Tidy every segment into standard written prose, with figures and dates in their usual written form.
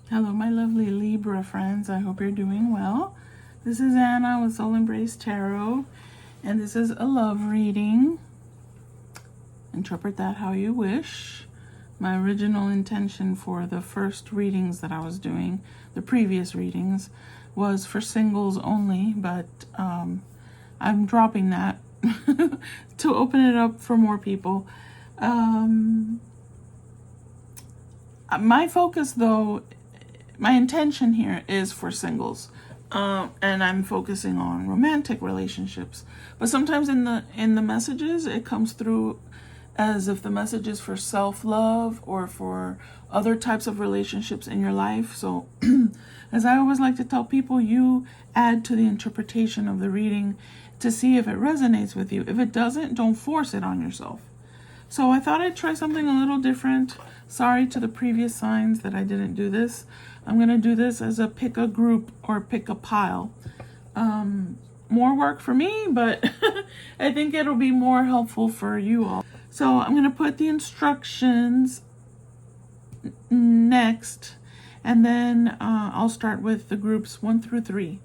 Hello, my lovely Libra friends. I hope you're doing well. This is Anna with Soul Embrace Tarot, and this is a love reading. Interpret that how you wish. My original intention for the first readings that I was doing, the previous readings, was for singles only, but I'm dropping that to open it up for more people. My focus, though, my intention here is for singles, and I'm focusing on romantic relationships. But sometimes in the messages, it comes through as if the message is for self-love or for other types of relationships in your life. So, as I always like to tell people, you add to the interpretation of the reading to see if it resonates with you. If it doesn't, don't force it on yourself. So I thought I'd try something a little different. Sorry to the previous signs that I didn't do this. I'm going to do this as a pick a group or pick a pile. More work for me, but I think it'll be more helpful for you all. So I'm going to put the instructions next, and then I'll start with the groups 1 through 3.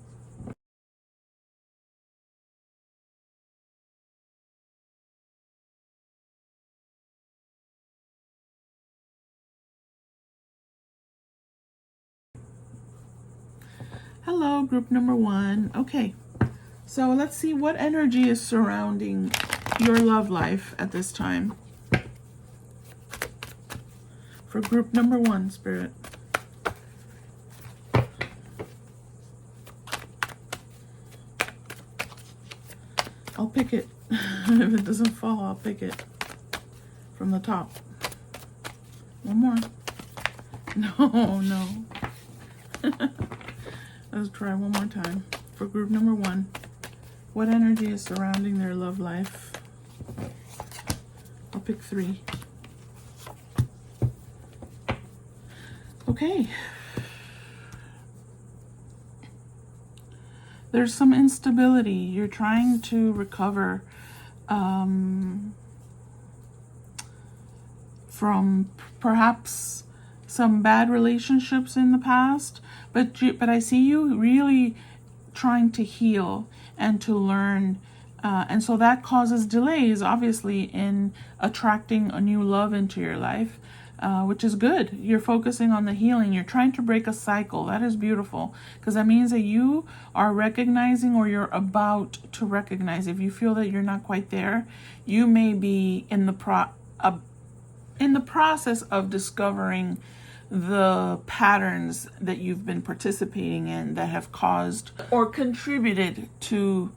Hello, group number 1. Okay, so let's see what energy is surrounding your love life at this time. For group number 1, Spirit. I'll pick it. If it doesn't fall, I'll pick it from the top. One more. No. Let's try one more time. For group number 1, what energy is surrounding their love life? I'll pick 3. Okay. There's some instability. You're trying to recover from perhaps some bad relationships in the past, but I see you really trying to heal and to learn, and so that causes delays, obviously, in attracting a new love into your life, which is good. You're focusing on the healing. You're trying to break a cycle. That is beautiful, because that means that you are recognizing, or you're about to recognize. If you feel that you're not quite there, you may be in the process of discovering the patterns that you've been participating in that have caused or contributed to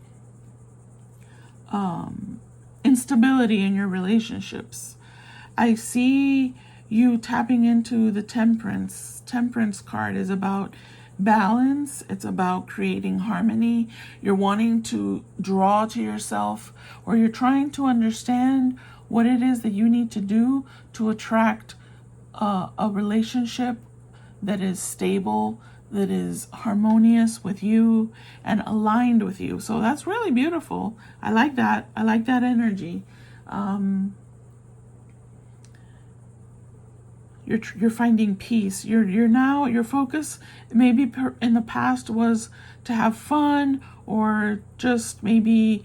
instability in your relationships. I see you tapping into the Temperance. Temperance card is about balance. It's about creating harmony. You're wanting to draw to yourself, or you're trying to understand what it is that you need to do to attract a relationship that is stable, that is harmonious with you and aligned with you. So that's really beautiful. I like that. I like that energy. You're finding peace. Your focus maybe in the past was to have fun, or just maybe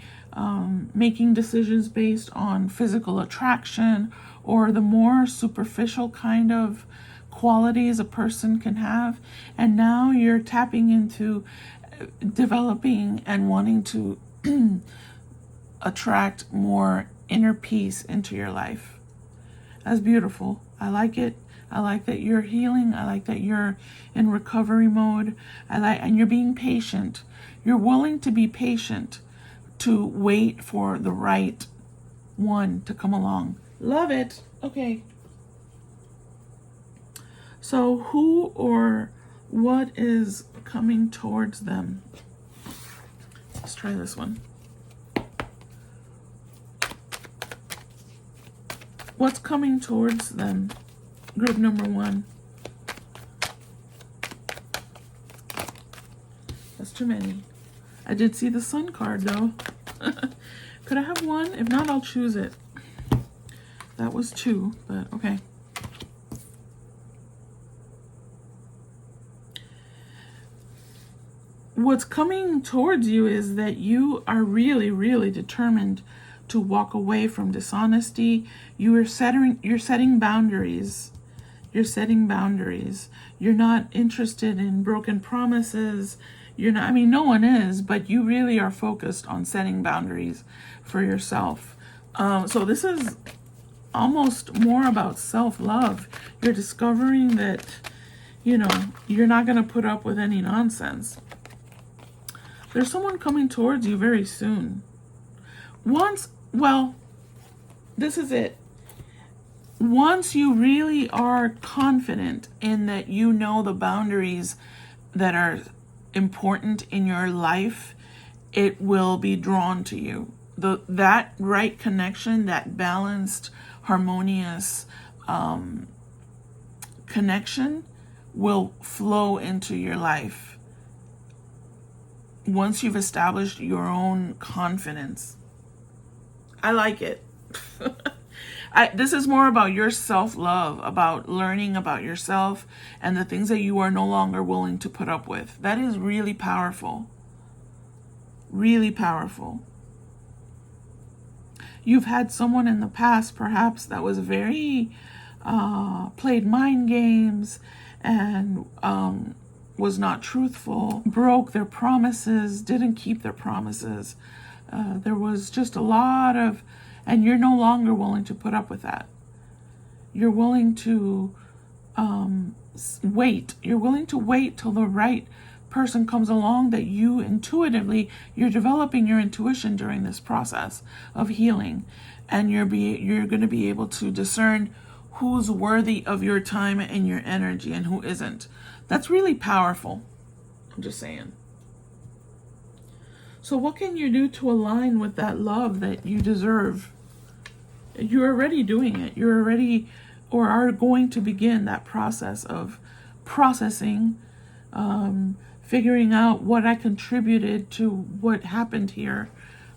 making decisions based on physical attraction, or the more superficial kind of qualities a person can have. And now you're tapping into developing and wanting to attract more inner peace into your life. That's beautiful. I like it. I like that you're healing. I like that you're in recovery mode. And you're being patient. You're willing to be patient, to wait for the right one to come along. Love it. Okay. So who or what is coming towards them? Let's try this one. What's coming towards them? Group number 1. That's too many. I did see the Sun card, though. Could I have 1? If not, I'll choose it. That was 2, but okay. what's coming towards you is that you are really, really determined to walk away from dishonesty. You're setting boundaries. You're setting boundaries. You're not interested in broken promises. You're not, I mean, no one is, but you really are focused on setting boundaries for yourself. So this is almost more about self-love. You're discovering that, you know, you're not going to put up with any nonsense. There's someone coming towards you very soon. Well, this is it. Once you really are confident in that you know the boundaries that are important in your life, it will be drawn to you. That right connection, that balanced, harmonious connection will flow into your life once you've established your own confidence. I like it. This is more about your self-love, about learning about yourself and the things that you are no longer willing to put up with. That is really powerful. Really powerful. You've had someone in the past, perhaps, that was very, played mind games and was not truthful, broke their promises, didn't keep their promises. There was just a lot of, and you're no longer willing to put up with that. You're willing to wait. You're willing to wait till the right person comes along that you intuitively, you're developing your intuition during this process of healing. And you're going to be able to discern who's worthy of your time and your energy and who isn't. That's really powerful. I'm just saying. So what can you do to align with that love that you deserve? You're already doing it. You're already, or are going to begin that process of processing, figuring out what I contributed to what happened here,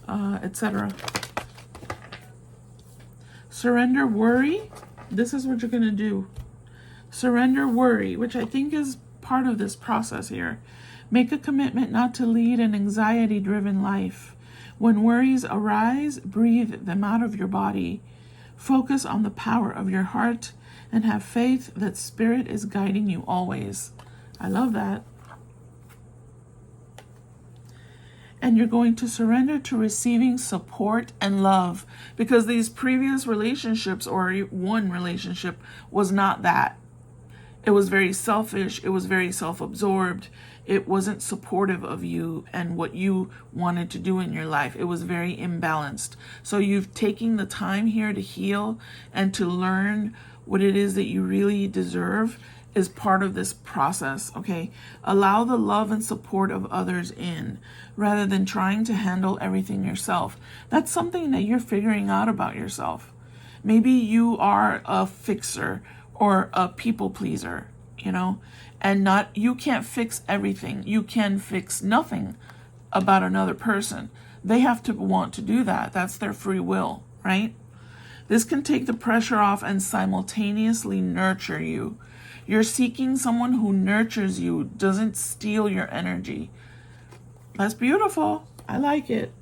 etc. Surrender worry. This is what you're going to do. Surrender worry, which I think is part of this process here. Make a commitment not to lead an anxiety-driven life. When worries arise, breathe them out of your body. Focus on the power of your heart and have faith that Spirit is guiding you always. I love that. And you're going to surrender to receiving support and love, because these previous relationships, or one relationship, was not that. It was very selfish. It was very self-absorbed. It wasn't supportive of you and what you wanted to do in your life. It was very imbalanced. So you've taken the time here to heal and to learn what it is that you really deserve is part of this process, okay? Allow the love and support of others in, rather than trying to handle everything yourself. That's something that you're figuring out about yourself. Maybe you are a fixer or a people pleaser, you know, and you can't fix everything. You can fix nothing about another person. They have to want to do that. That's their free will, right? This can take the pressure off and simultaneously nurture you. You're seeking someone who nurtures you, doesn't steal your energy. That's beautiful. I like it.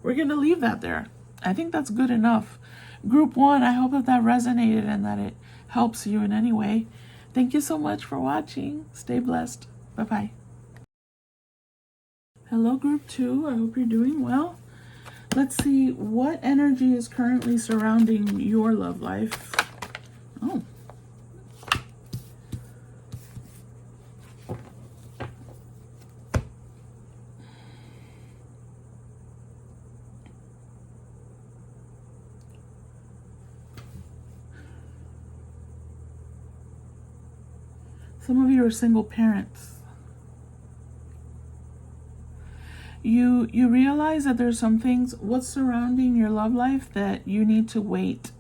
We're going to leave that there. I think that's good enough. Group 1, I hope that resonated and that it helps you in any way. Thank you so much for watching. Stay blessed. Bye-bye. Hello, Group 2. I hope you're doing well. Let's see what energy is currently surrounding your love life. Oh. Some of you are single parents. You realize that there's some things, what's surrounding your love life, that you need to wait.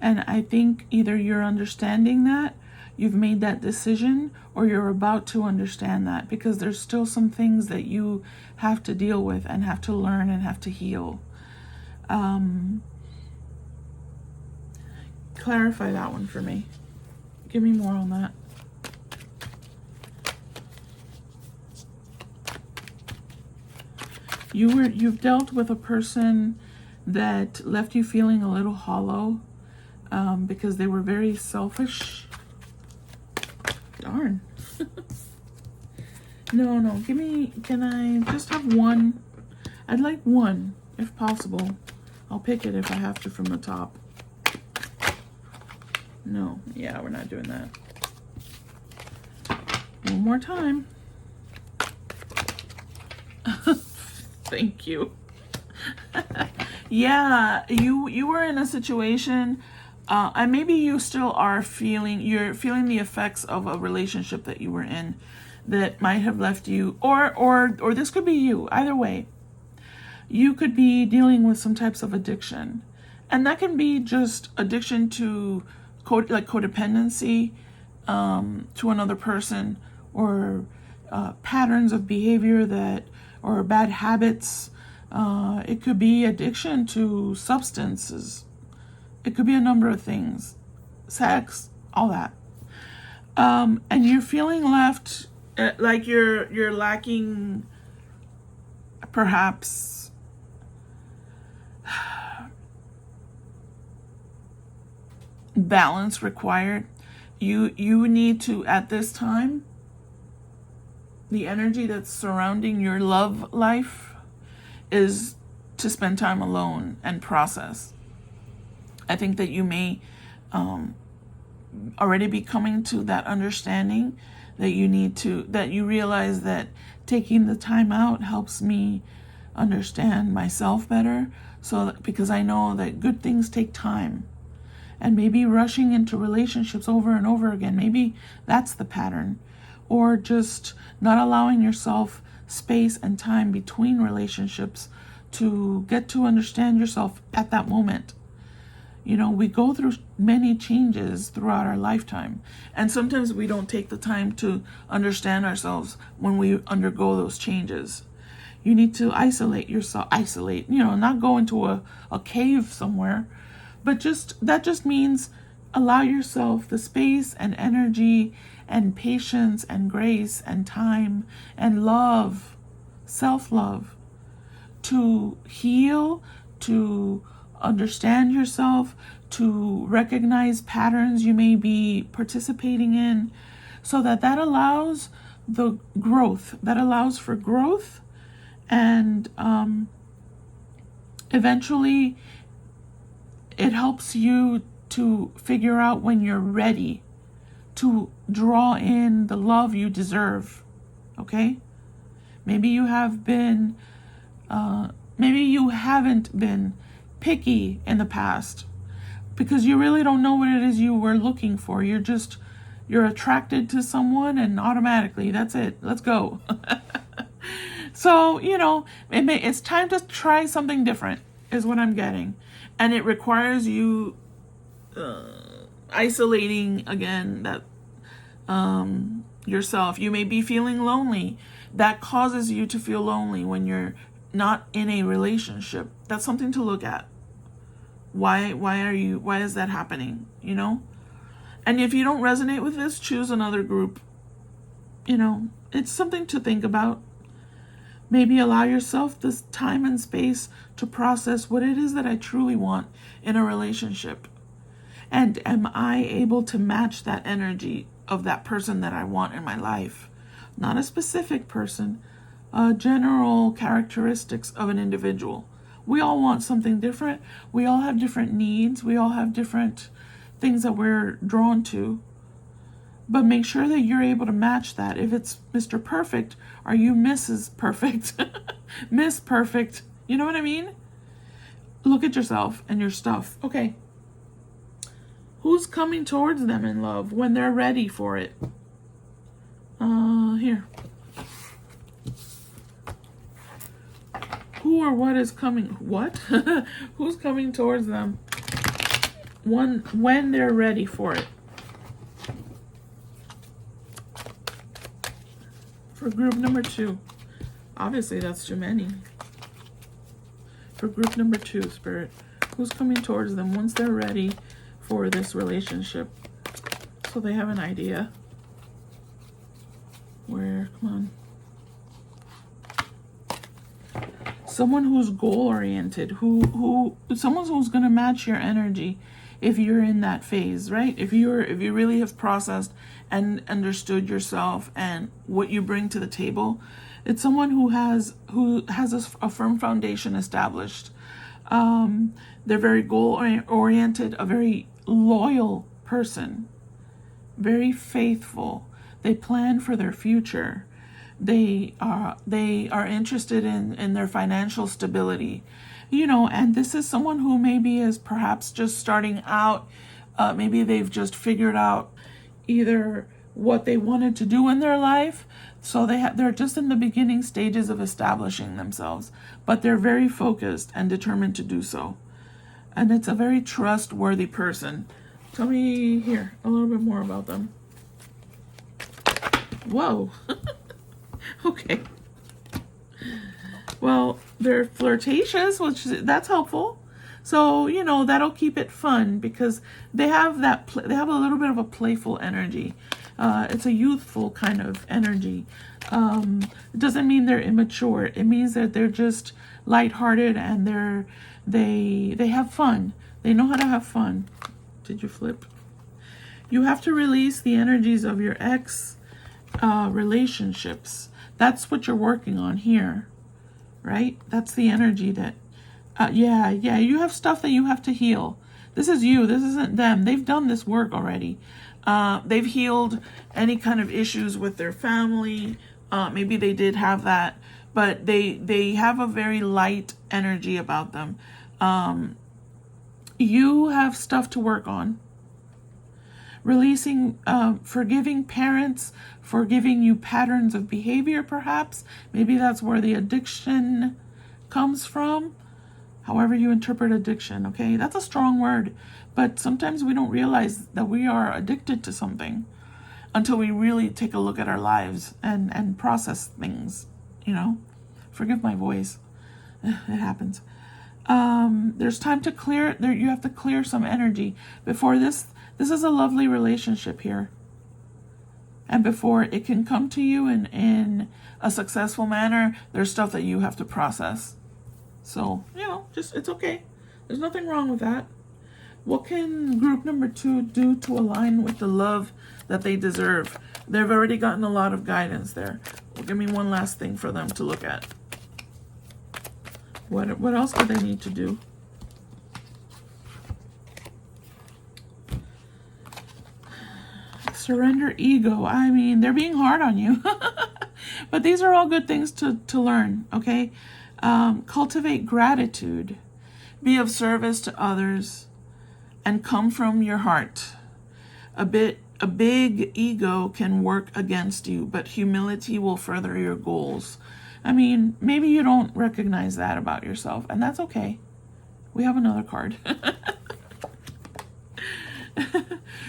And I think either you're understanding that, you've made that decision, or you're about to understand that, because there's still some things that you have to deal with and have to learn and have to heal. Clarify that one for me. Give me more on that. You've dealt with a person that left you feeling a little hollow because they were very selfish. Darn. No, can I just have one? I'd like one, if possible. I'll pick it if I have to from the top. No, yeah, we're not doing that. One more time. Thank you. Yeah, you were in a situation, and maybe you still are feeling the effects of a relationship that you were in that might have left you, or this could be you. Either way, you could be dealing with some types of addiction, and that can be just addiction to like codependency to another person, or patterns of behavior or bad habits. It could be addiction to substances. It could be a number of things, sex, all that. And you're feeling left like you're lacking, perhaps, balance required. You need to, at this time, the energy that's surrounding your love life is to spend time alone and process. I think that you may already be coming to that understanding that you realize that taking the time out helps me understand myself better. Because I know that good things take time. And maybe rushing into relationships over and over again, maybe that's the pattern. Or just not allowing yourself space and time between relationships to get to understand yourself at that moment. We go through many changes throughout our lifetime, and sometimes we don't take the time to understand ourselves when we undergo those changes. You need to isolate yourself, not go into a cave somewhere, but that just means allow yourself the space and energy and patience and grace and time and love, self-love, to heal, to understand yourself, to recognize patterns you may be participating in, so that allows the growth, that allows for growth, and eventually it helps you to figure out when you're ready to draw in the love you deserve. Okay? Maybe you haven't been picky in the past because you really don't know what it is you were looking for. You're attracted to someone and automatically that's it. Let's go. So, it's time to try something different is what I'm getting. And it requires you isolating again that yourself. You may be feeling lonely. That causes you to feel lonely when you're not in a relationship. That's something to look at. Why is that happening? And if you don't resonate with this, choose another group. It's something to think about. Maybe allow yourself this time and space to process what it is that I truly want in a relationship. And am I able to match that energy of that person that I want in my life? Not a specific person, general characteristics of an individual. We all want something different. We all have different needs. We all have different things that we're drawn to. But make sure that you're able to match that. If it's Mr. Perfect, are you Mrs. Perfect? Miss Perfect. You know what I mean? Look at yourself and your stuff. Okay. Who's coming towards them in love when they're ready for it? Here. Who or what is coming? What? Who's coming towards them when they're ready for it? For group number 2. Obviously, that's too many. For group number 2, Spirit, who's coming towards them once they're ready for this relationship? So they have an idea. Come on. someone who's goal oriented, someone who's going to match your energy if you're in that phase, right? If you really have processed and understood yourself and what you bring to the table. It's someone who has a firm foundation established. They're very goal oriented, a very loyal person, very faithful. They plan for their future. They are interested in their financial stability, and this is someone who maybe is perhaps just starting out. Maybe they've just figured out either what they wanted to do in their life, so they're just in the beginning stages of establishing themselves, but they're very focused and determined to do so. And it's a very trustworthy person. Tell me here a little bit more about them. Whoa. Okay. Well, they're flirtatious, that's helpful. So, that'll keep it fun because they have they have a little bit of a playful energy. It's a youthful kind of energy. It doesn't mean they're immature. It means that they're just lighthearted and they have fun. They know how to have fun. Did you flip? You have to release the energies of your ex relationships. That's what you're working on here, right? That's the energy that, yeah, you have stuff that you have to heal. This is you. This isn't them. They've done this work already. They've healed any kind of issues with their family. Maybe they did have that, but they have a very light energy about them. You have stuff to work on. Releasing, forgiving parents for giving you patterns of behavior, perhaps. Maybe that's where the addiction comes from. However you interpret addiction, okay? That's a strong word, but sometimes we don't realize that we are addicted to something until we really take a look at our lives and process things, Forgive my voice. It happens. There's time to clear. You have to clear some energy before this. This is a lovely relationship here. And before it can come to you in a successful manner, there's stuff that you have to process. So, it's okay. There's nothing wrong with that. What can group number 2 do to align with the love that they deserve? They've already gotten a lot of guidance there. Well, give me one last thing for them to look at. What else do they need to do? Surrender ego. I mean, they're being hard on you. But these are all good things to learn, okay? Cultivate gratitude. Be of service to others. And come from your heart. A big ego can work against you, but humility will further your goals. I mean, maybe you don't recognize that about yourself, and that's okay. We have another card.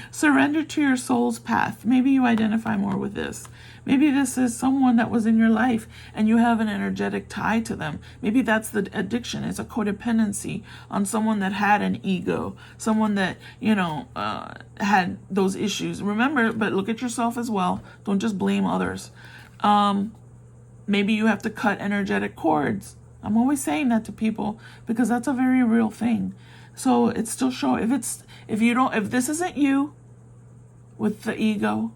Surrender to your soul's path. Maybe you identify more with this. Maybe this is someone that was in your life and you have an energetic tie to them. Maybe that's the addiction. It's a codependency on someone that had an ego, someone that, had those issues. Remember, but look at yourself as well. Don't just blame others. Maybe you have to cut energetic cords. I'm always saying that to people because that's a very real thing. So it's still showing. If this isn't you with the ego,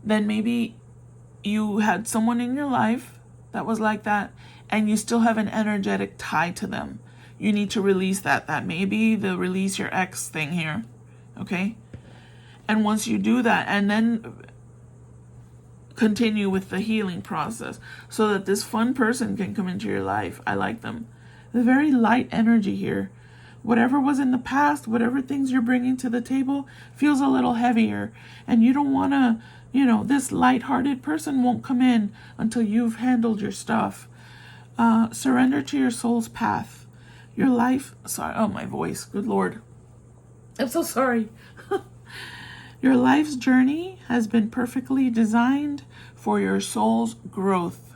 then maybe you had someone in your life that was like that and you still have an energetic tie to them. You need to release that. That may be the release your ex thing here. Okay? And once you do that, and then continue with the healing process so that this fun person can come into your life. I like them. The very light energy here. Whatever was in the past, whatever things you're bringing to the table feels a little heavier. And you don't want to, this lighthearted person won't come in until you've handled your stuff. Surrender to your soul's path. Your life, my voice, good Lord. I'm so sorry. Your life's journey has been perfectly designed for your soul's growth.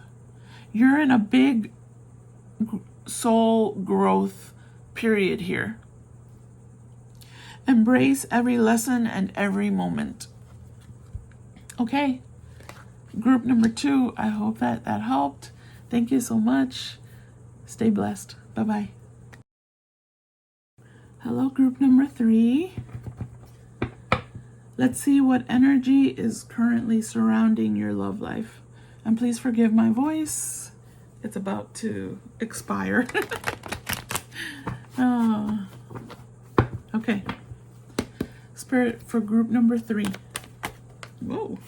You're in a big soul growth period here. Embrace every lesson and every moment. Okay, group number 2, I hope that helped. Thank you so much. Stay blessed. Bye-bye. Hello, group number 3. Let's see what energy is currently surrounding your love life. And please forgive my voice. It's about to expire. Okay. Spirit for group number 3. Whoa.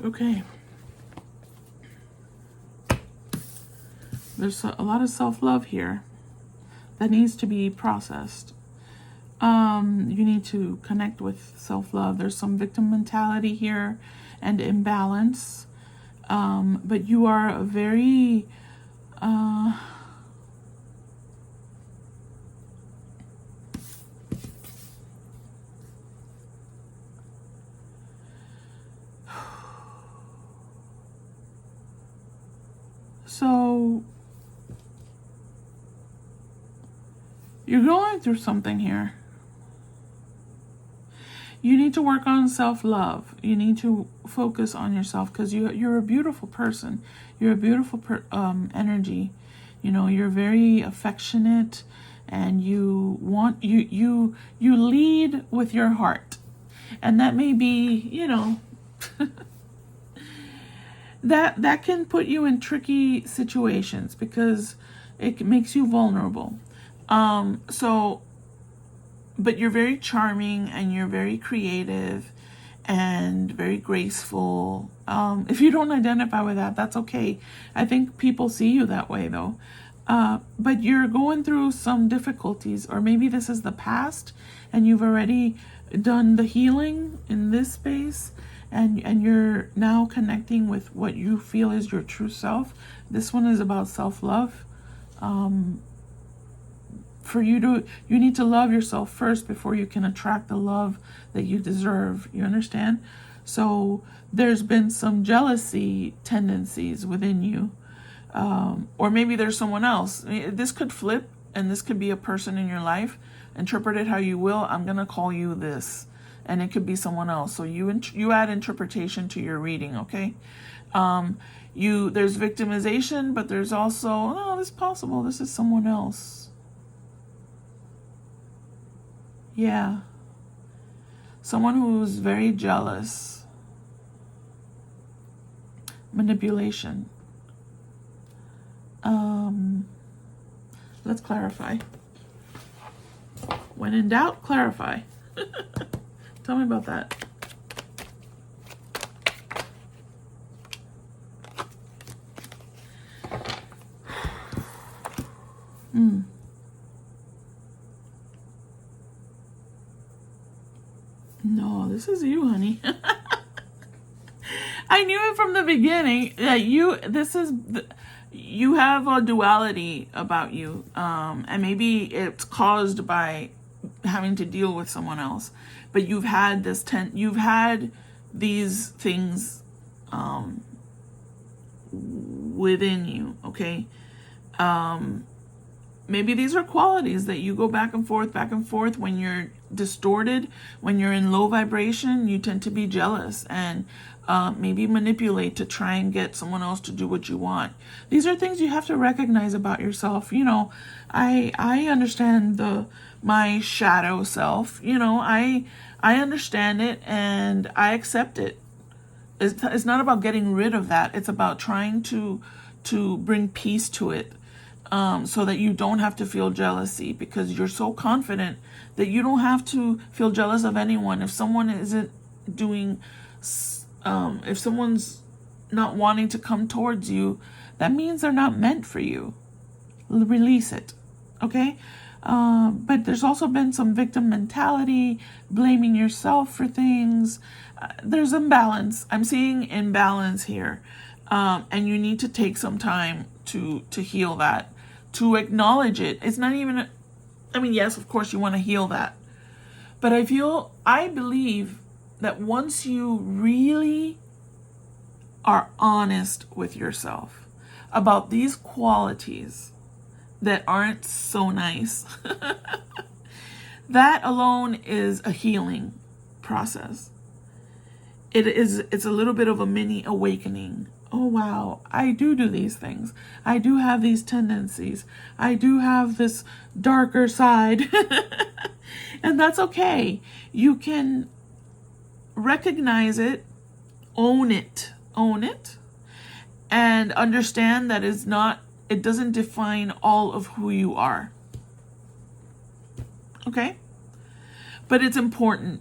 Okay. There's a lot of self-love here that needs to be processed. You need to connect with self-love. There's some victim mentality here and imbalance. But you are a very so you're going through something here. You need to work on self-love. You need to focus on yourself because you're a beautiful person. You're a beautiful energy. You know, you're very affectionate, and you lead with your heart, and that may be, you know, that can put you in tricky situations because it makes you vulnerable. But you're very charming, and you're very creative and very graceful. If you don't identify with that, that's okay. I think people see you that way though. But you're going through some difficulties, or maybe this is the past and you've already done the healing in this space, and you're now connecting with what you feel is your true self. This one is about self-love. You need to love yourself first before you can attract the love that you deserve. You understand? So there's been some jealousy tendencies within you. Or maybe there's someone else. This could flip, and this could be a person in your life. Interpret it how you will. I'm going to call you this. And it could be someone else. So you add interpretation to your reading, okay? There's victimization, but there's also, oh, this is possible. This is someone else. Yeah. Someone who's very jealous. Manipulation. Let's clarify. When in doubt, clarify. Tell me about that. No, this is you, honey. I knew it from the beginning that you have a duality about you, and maybe it's caused by having to deal with someone else, but you've had these things within you, okay? Maybe these are qualities that you go back and forth. When you're distorted, when you're in low vibration, you tend to be jealous and maybe manipulate to try and get someone else to do what you want. These are things you have to recognize about yourself. You know, I understand my shadow self. You know, I understand it and I accept it. It's not about getting rid of that. It's about trying to bring peace to it. So that you don't have to feel jealousy, because you're so confident that you don't have to feel jealous of anyone. If someone isn't doing, if someone's not wanting to come towards you, that means they're not meant for you. Release it, okay? But there's also been some victim mentality, blaming yourself for things. There's imbalance. I'm seeing imbalance here. And you need to take some time to heal that, to acknowledge it. It's not even, yes, of course you want to heal that. But I believe that once you really are honest with yourself about these qualities that aren't so nice, that alone is a healing process. It's a little bit of a mini awakening. Oh wow, I do these things. I do have these tendencies. I do have this darker side. And that's okay. You can recognize it, own it, and understand that it doesn't define all of who you are. Okay? But it's important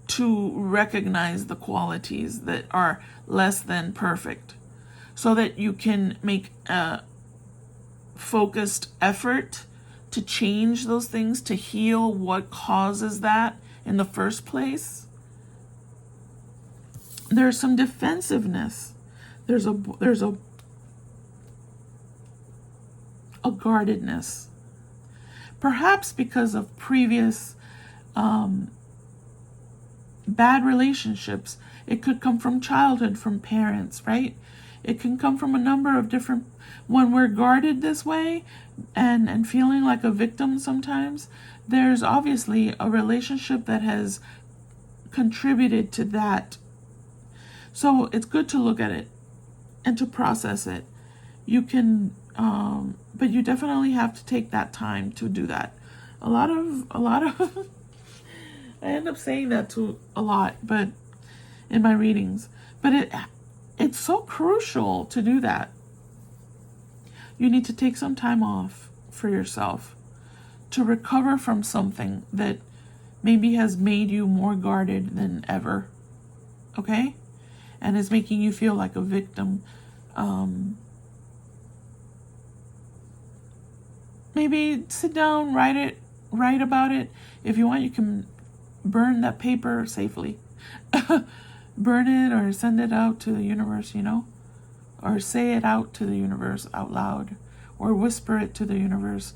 to recognize the qualities that are less than perfect so that you can make a focused effort to change those things, to heal what causes that in the first place. There's some defensiveness. There's a guardedness. Perhaps because of previous bad relationships. It could come from childhood, from parents, right? It can come from a number of different... When we're guarded this way and feeling like a victim sometimes, there's obviously a relationship that has contributed to that. So it's good to look at it and to process it. You can, but you definitely have to take that time to do that. A lot of I end up saying that to a lot, but in my readings. But it's so crucial to do that. You need to take some time off for yourself to recover from something that maybe has made you more guarded than ever. Okay? And is making you feel like a victim. Maybe sit down, write about it. If you want, you can burn that paper safely. Burn it or send it out to the universe, or say it out to the universe out loud, or whisper it to the universe.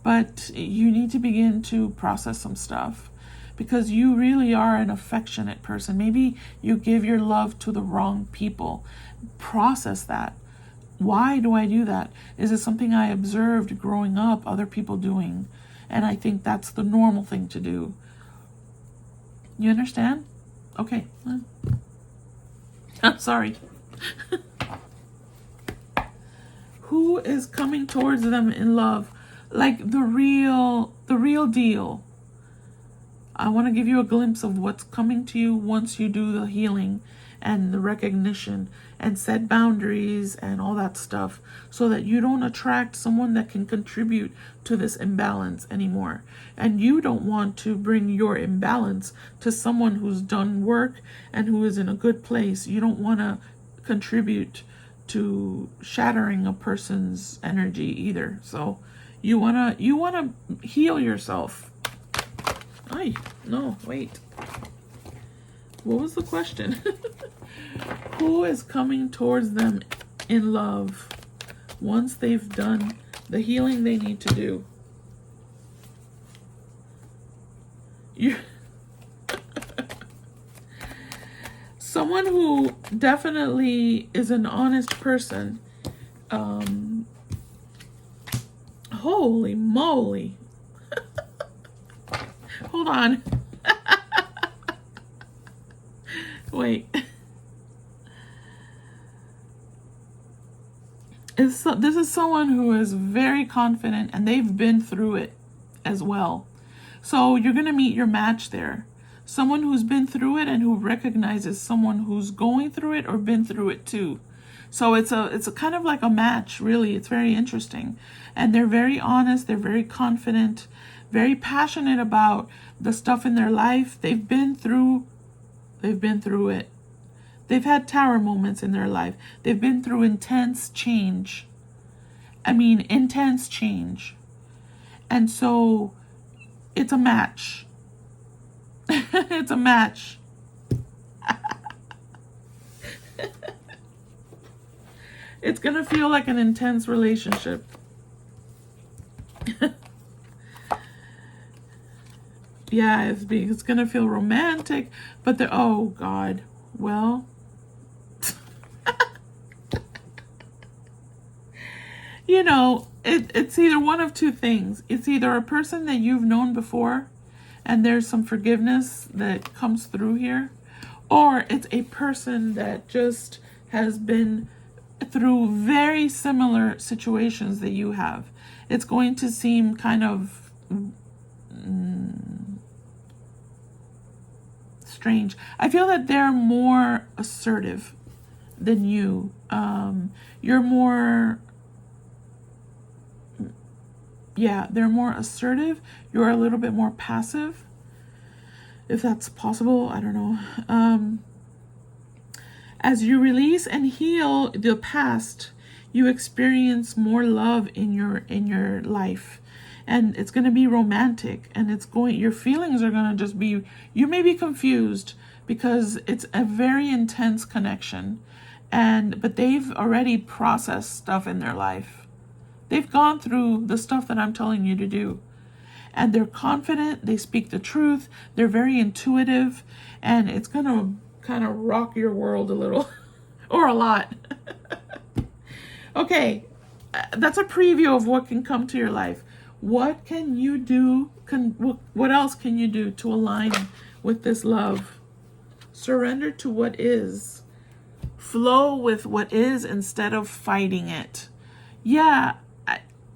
But you need to begin to process some stuff, because you really are an affectionate person. Maybe you give your love to the wrong people. Process that. Why do I do that? Is it something I observed growing up other people doing? And I think that's the normal thing to do. You understand? Okay. I'm sorry. Who is coming towards them in love? Like the real deal. I want to give you a glimpse of what's coming to you once you do the healing and the recognition and set boundaries and all that stuff, so that you don't attract someone that can contribute to this imbalance anymore. And you don't want to bring your imbalance to someone who's done work and who is in a good place. You don't want to contribute to shattering a person's energy either. So you want to heal yourself. Ay, no, wait. What was the question? Who is coming towards them in love once they've done the healing they need to do? Someone who definitely is an honest person. Holy moly. Hold on. Wait. This is someone who is very confident, and they've been through it as well. So you're going to meet your match there. Someone who's been through it and who recognizes someone who's going through it or been through it too. So it's a kind of like a match, really. It's very interesting. And they're very honest, they're very confident, very passionate about the stuff in their life. They've been through it. They've had tower moments in their life. They've been through intense change. Intense change. And so it's a match. It's a match. It's going to feel like an intense relationship. Yeah, it's going to feel romantic, but oh God, well, it's either one of two things. It's either a person that you've known before and there's some forgiveness that comes through here. Or it's a person that just has been through very similar situations that you have. It's going to seem kind of strange. I feel that they're more assertive than you. You're more, yeah, they're more assertive. You're a little bit more passive, if that's possible. I don't know. As you release and heal the past, you experience more love in your life, and it's going to be romantic, and your feelings are going to just be, you may be confused because it's a very intense connection, but they've already processed stuff in their life. They've gone through the stuff that I'm telling you to do, and they're confident, they speak the truth, they're very intuitive, and it's going to kind of rock your world a little or a lot. Okay, that's a preview of what can come to your life. What can you do? What else can you do to align with this love? Surrender to what is. Flow with what is instead of fighting it. Yeah,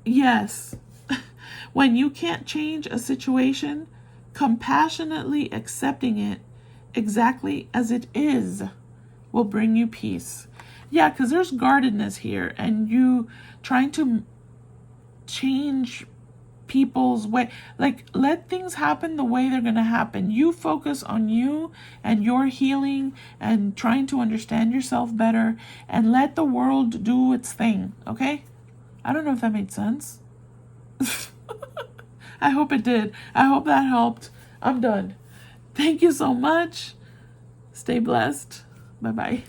yes. When you can't change a situation, compassionately accepting it exactly as it is will bring you peace. Yeah, because there's guardedness here, and you trying to change people's way. Like, let things happen the way they're going to happen. You focus on you and your healing and trying to understand yourself better, and let the world do its thing, okay? I don't know if that made sense. I hope it did. I hope that helped. I'm done. Thank you so much. Stay blessed. Bye-bye.